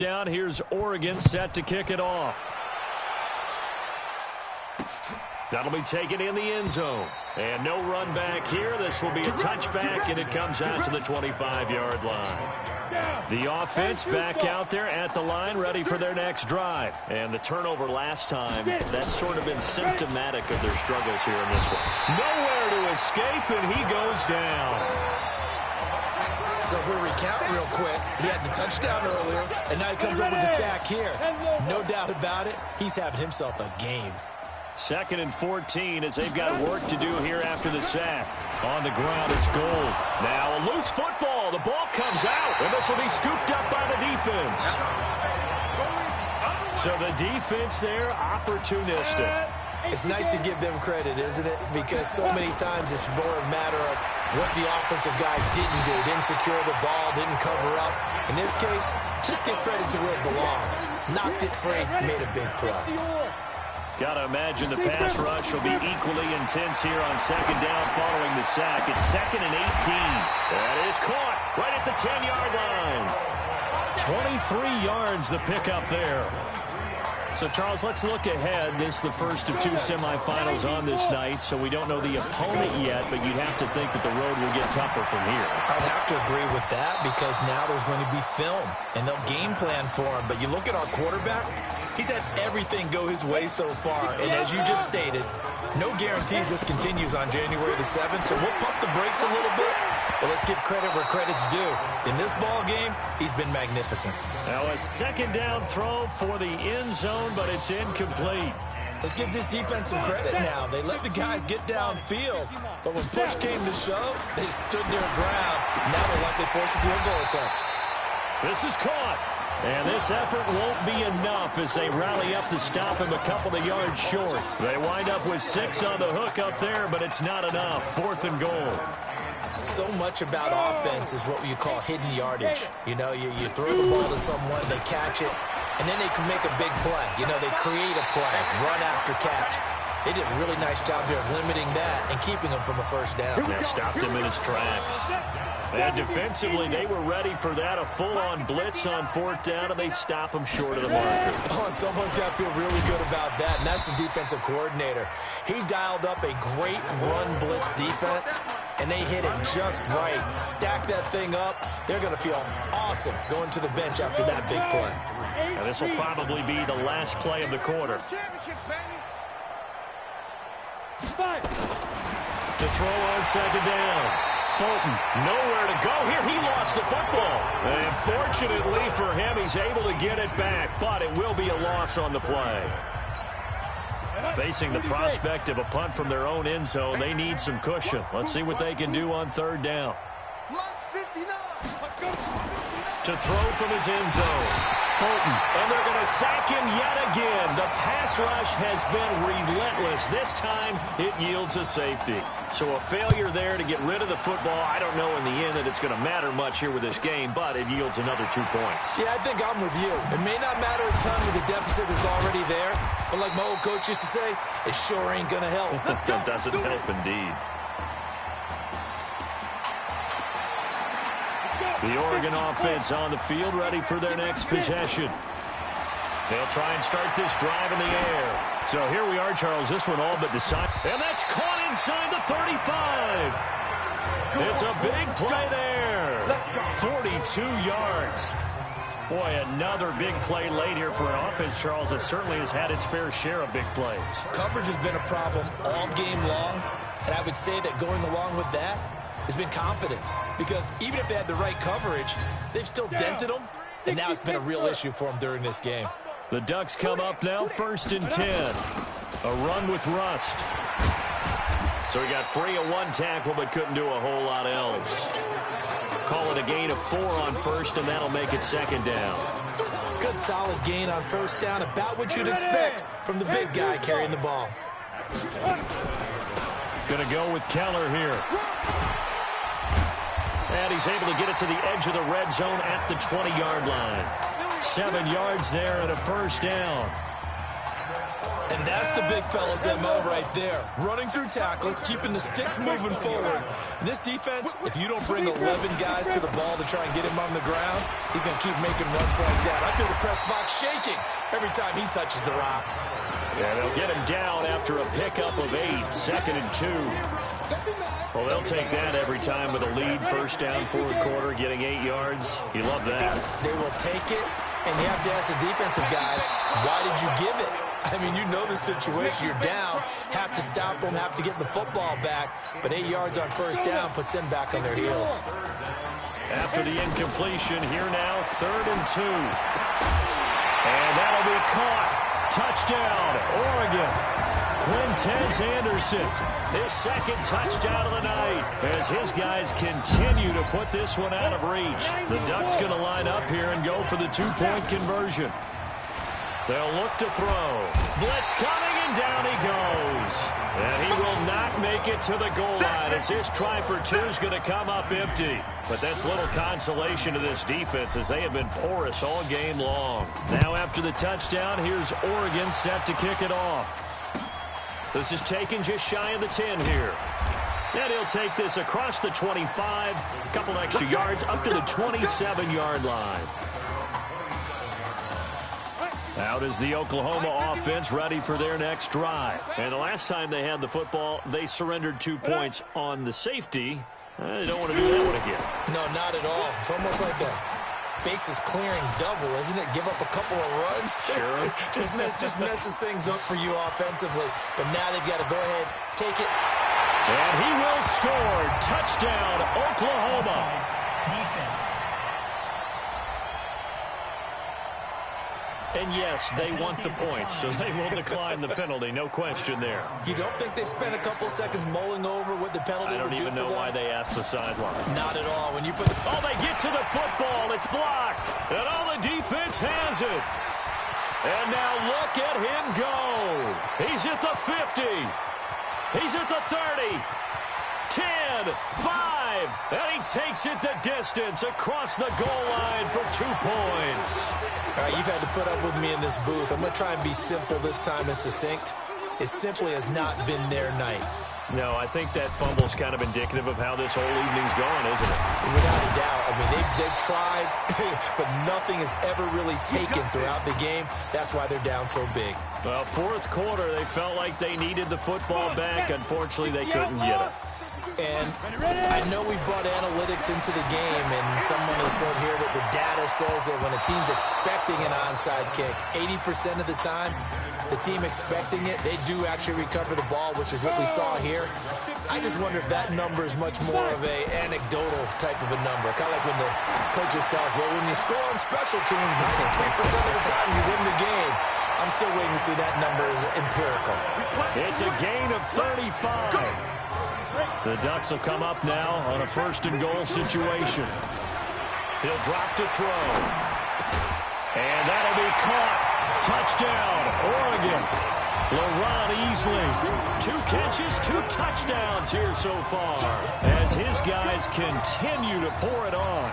Down, here's Oregon set to kick it off. That'll be taken in the end zone. And no run back here. This will be a touchback, and it comes out to the 25-yard line. The offense back out there at the line, ready for their next drive. And the turnover last time, that's sort of been symptomatic of their struggles here in this one. Nowhere to escape, and he goes down. So if we recount real quick, he had the touchdown earlier, and now he comes up with the sack here. No doubt about it, he's having himself a game. 2nd and 14 as they've got work to do here after the sack. On the ground, it's Gold. Now a loose football. The ball comes out, and this will be scooped up by the defense. So the defense there, opportunistic. It's nice to give them credit, isn't it? Because so many times it's more a matter of what the offensive guy didn't do. Didn't secure the ball, didn't cover up. In this case, just give credit to where it belongs. Knocked it free, made a big play. Got to imagine the pass rush will be equally intense here on 2nd down following the sack. It's 2nd and 18. That is caught right at the 10-yard line. 23 yards the pickup there. So, Charles, let's look ahead. This is the first of 2 semifinals on this night, so we don't know the opponent yet, but you'd have to think that the road will get tougher from here. I'd have to agree with that because now there's going to be film, and they'll game plan for him. But you look at our quarterback, he's had everything go his way so far, and as you just stated, no guarantees this continues on January the 7th, so we'll pump the brakes a little bit. But let's give credit where credit's due. In this ball game, he's been magnificent. Now a 2nd down throw for the end zone, but it's incomplete. Let's give this defense some credit now. They let the guys get downfield, but when push came to shove, they stood their ground. Now they'll likely force a field goal attempt. This is caught. And this effort won't be enough as they rally up to stop him a couple of yards short. They wind up with 6 on the hook up there, but it's not enough. 4th and goal. So much about offense is what you call hidden yardage. You know, you throw the ball to someone, they catch it, and then they can make a big play. You know, they create a play, run after catch. They did a really nice job there of limiting that and keeping him from a first down. They stopped him in his tracks. And defensively, they were ready for that, a full-on blitz on 4th down, and they stop him short of the marker. Oh, and someone's got to feel really good about that, and that's the defensive coordinator. He dialed up a great run blitz defense, and they hit it just right. Stack that thing up. They're going to feel awesome going to the bench after that big play. And this will probably be the last play of the quarter. To throw on 2nd down. Fulton, nowhere to go here. He lost the football. And fortunately for him, he's able to get it back, but it will be a loss on the play. Facing the prospect of a punt from their own end zone, they need some cushion. Let's see what they can do on 3rd down. To throw from his end zone. Fulton, and they're going to sack him yet again. The pass rush has been relentless. This time, it yields a safety. So a failure there to get rid of the football. I don't know in the end that it's going to matter much here with this game, but it yields another 2 points. Yeah, I think I'm with you. It may not matter a ton with the deficit that's already there, but like my old coach used to say, it sure ain't going to help. That doesn't help indeed. The Oregon offense on the field, ready for their next possession. They'll try and start this drive in the air. So here we are, Charles. This one all but decided. And that's caught inside the 35. It's a big play there. 42 yards. Boy, another big play late here for an offense, Charles, that certainly has had its fair share of big plays. Coverage has been a problem all game long, and I would say that going along with that has been confidence, because even if they had the right coverage, they've still dented them, and now it's been a real issue for them during this game. The Ducks come up now, 1st and 10. A run with Rust. So he got free of 1 tackle, but couldn't do a whole lot else. Call it a gain of 4 on 1st, and that'll make it 2nd down. Good solid gain on 1st down, about what you'd expect from the big guy carrying the ball. Gonna go with Keller here. And he's able to get it to the edge of the red zone at the 20-yard line. 7 yards there and a 1st down. And that's the big fella's MO right there. Running through tackles, keeping the sticks moving forward. And this defense, if you don't bring 11 guys to the ball to try and get him on the ground, he's going to keep making runs like that. I feel the press box shaking every time he touches the rock. Yeah, they'll get him down after a pickup of 8, 2nd and 2. Well, they'll take that every time with a lead, first down, fourth quarter, getting 8 yards. You love that. They will take it, and you have to ask the defensive guys, why did you give it? I mean, you know the situation. You're down, have to stop them, have to get the football back. But 8 yards on first down puts them back on their heels. After the incompletion, here now, 3rd and 2. And that'll be caught. Touchdown, Oregon. Quintez Anderson, his second touchdown of the night as his guys continue to put this one out of reach. The Ducks going to line up here and go for the 2-point conversion. They'll look to throw. Blitz coming, and down he goes. And he will not make it to the goal line as his try for 2 is going to come up empty. But that's little consolation to this defense as they have been porous all game long. Now after the touchdown, here's Oregon set to kick it off. This is taken just shy of the 10 here. And he'll take this across the 25, a couple extra yards up to the 27-yard line. Out is the Oklahoma offense ready for their next drive. And the last time they had the football, they surrendered 2 points on the safety. They don't want to do that one again. No, not at all. It's almost like a bases clearing double, isn't it? Give up a couple of runs. Sure. just messes things up for you offensively. But now they've got to go ahead, take it. And he will score. Touchdown, Oklahoma. Defense. And yes, they want the points, so they will decline the penalty. No question there. You don't think they spent a couple seconds mulling over what the penalty would do for them? I don't even know why they asked the sideline. Not at all. When you put oh, they get to the football. It's blocked. And all the defense has it. And now look at him go. He's at the 50. He's at the 30. 10, 5, and he takes it the distance across the goal line for 2 points. All right, you've had to put up with me in this booth. I'm going to try and be simple this time and succinct. It simply has not been their night. No, I think that fumble's kind of indicative of how this whole evening's going, isn't it? Without a doubt. I mean, they've tried, but nothing is ever really taken throughout the game. That's why they're down so big. Well, fourth quarter, they felt like they needed the football back. Unfortunately, they couldn't get it. And I know we brought analytics into the game, and someone has said here that the data says that when a team's expecting an onside kick, 80% of the time, the team expecting it, they do actually recover the ball, which is what we saw here. I just wonder if that number is much more of a anecdotal type of a number. Kind of like when the coaches tell us, well, when you score on special teams, 93% of the time you win the game. I'm still waiting to see that number is empirical. It's a gain of 35. The Ducks will come up now on a 1st and goal situation. He'll drop to throw. And that'll be caught. Touchdown, Oregon. LaRon Easley. 2 catches, 2 touchdowns here so far as his guys continue to pour it on.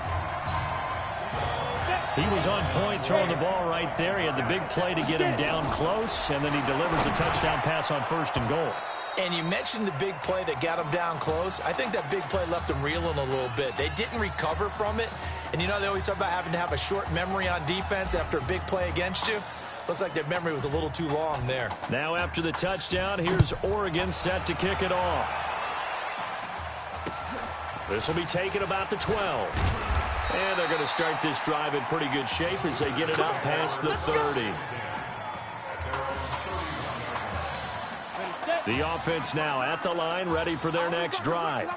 He was on point throwing the ball right there. He had the big play to get him down close, and then he delivers a touchdown pass on 1st and goal. And you mentioned the big play that got him down close. I think that big play left him reeling a little bit. They didn't recover from it. And you know they always talk about having to have a short memory on defense after a big play against you. Looks like their memory was a little too long there. Now after the touchdown, here's Oregon set to kick it off. This will be taken about the 12. And they're going to start this drive in pretty good shape as they get it out past the 30. The offense now at the line, ready for their next drive. On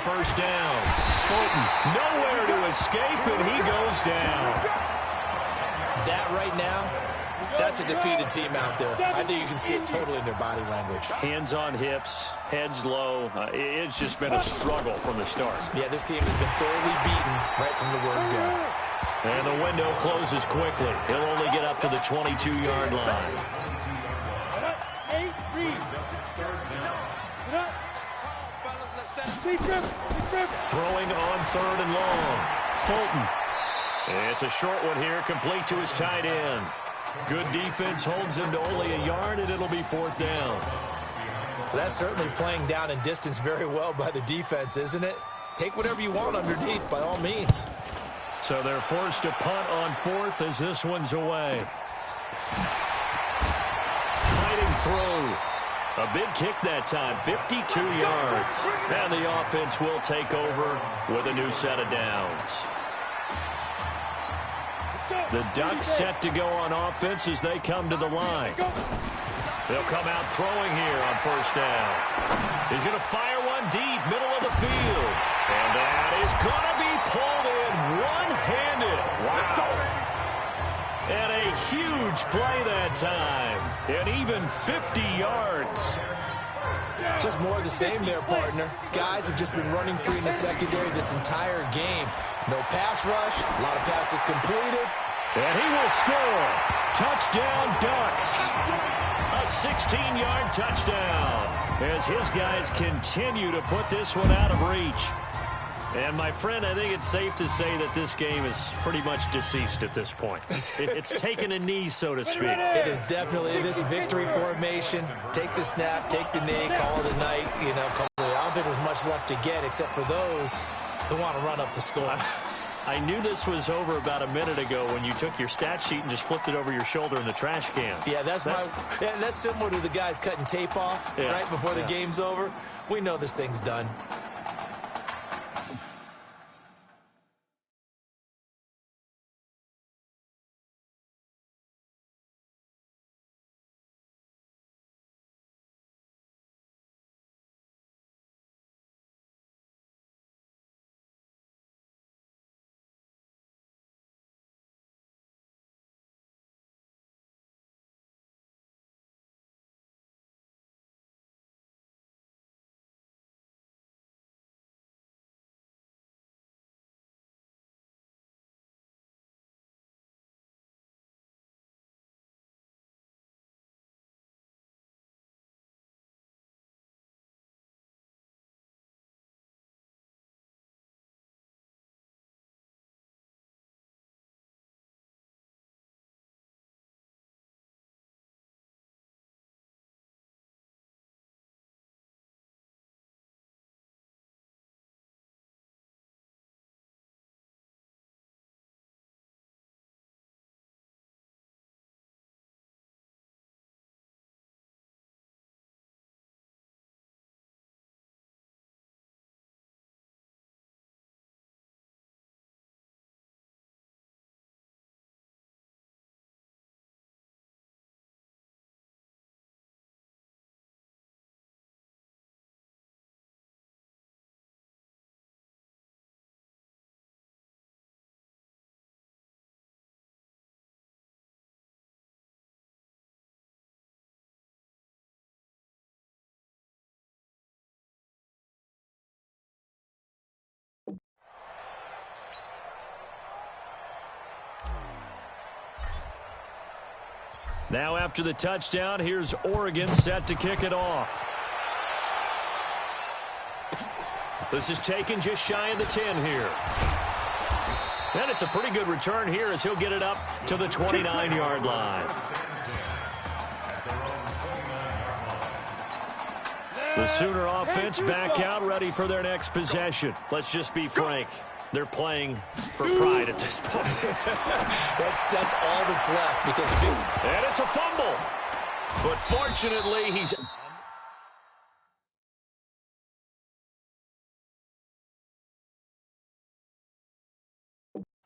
1st down, Fulton nowhere to escape, and he goes down. That right now, that's a defeated team out there. I think you can see it totally in their body language. Hands on hips, heads low. It's just been a struggle from the start. Yeah, this team has been thoroughly beaten right from the word go. And the window closes quickly. He'll only get up to the 22-yard line. Throwing on 3rd and long. Fulton. It's a short one here, complete to his tight end. Good defense holds him to only a yard, and it'll be 4th down. That's certainly playing down and distance very well by the defense, isn't it? Take whatever you want underneath, by all means. So they're forced to punt on 4th as this one's away. Fighting through. A big kick that time, 52 yards. And the offense will take over with a new set of downs. The Ducks set to go on offense as they come to the line. They'll come out throwing here on 1st down. He's going to fire one deep, middle of the field. And that is going to be pulled in one-handed. Wow. And a huge play that time. And even 50 yards. Just more of the same there, partner. Guys have just been running free in the secondary this entire game. No pass rush, a lot of passes completed. And he will score. Touchdown, Ducks. A 16-yard touchdown as his guys continue to put this one out of reach. And, my friend, I think it's safe to say that this game is pretty much deceased at this point. It's taken a knee, so to speak. It is definitely this victory formation. Take the snap, take the knee, call it a night. You know, I don't think there's much left to get except for those who want to run up the score. I knew this was over about a minute ago when you took your stat sheet and just flipped it over your shoulder in the trash can. Yeah, that's similar to the guys cutting tape off right before the game's over. We know this thing's done. Now after the touchdown, here's Oregon set to kick it off. This is taken just shy of the 10 here. And it's a pretty good return here as he'll get it up to the 29-yard line. The Sooner offense back out, ready for their next possession. Let's just be frank. They're playing for pride at this point. that's all that's left because and it's a fumble. But fortunately, he's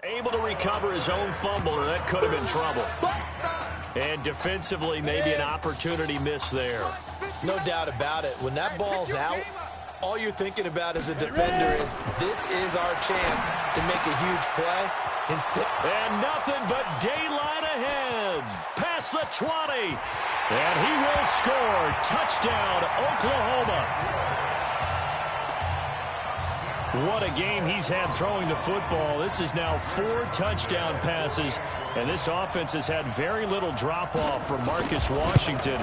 able to recover his own fumble, or that could have been trouble. And defensively, maybe an opportunity missed there. No doubt about it. When that ball's out, all you're thinking about as a defender is this is our chance to make a huge play. And nothing but daylight ahead. Past the 20. And he will score. Touchdown, Oklahoma. What a game he's had throwing the football. This is now 4 touchdown passes, and this offense has had very little drop-off from Marcus Washington.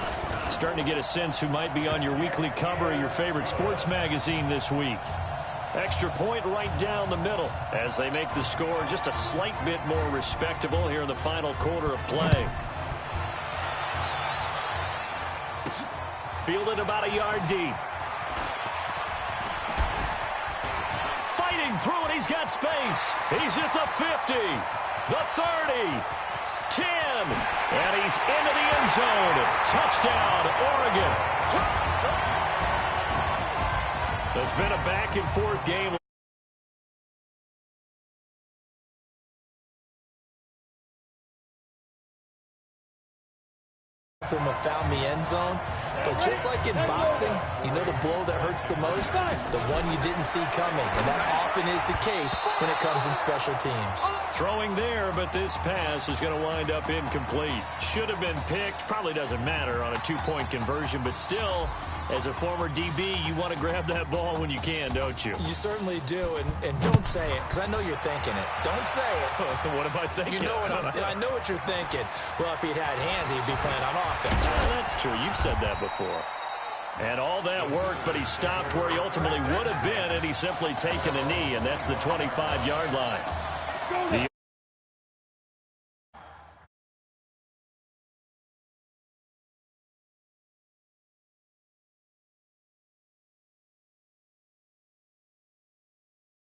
Starting to get a sense who might be on your weekly cover of your favorite sports magazine this week. Extra point right down the middle as they make the score just a slight bit more respectable here in the final quarter of play. Fielded about a yard deep. Fighting through it. He's got space. He's at the 50, the 30, 10, and he's into the end zone. Touchdown, Oregon. It's been a back-and-forth game. Them have found the end zone, but just like in boxing, you know the blow that hurts the most? The one you didn't see coming, and that often is the case when it comes in special teams. Throwing there, but this pass is going to wind up incomplete. Should have been picked. Probably doesn't matter on a two-point conversion, but still, as a former DB, you want to grab that ball when you can, don't you? You certainly do, and don't say it, because I know you're thinking it. Don't say it. What am I thinking? You know I know what you're thinking. Well, if he'd had hands, he'd be playing on offense. That's true. You've said that before. And all that work, but he stopped where he ultimately would have been, and he's simply taken a knee, and that's the 25-yard line.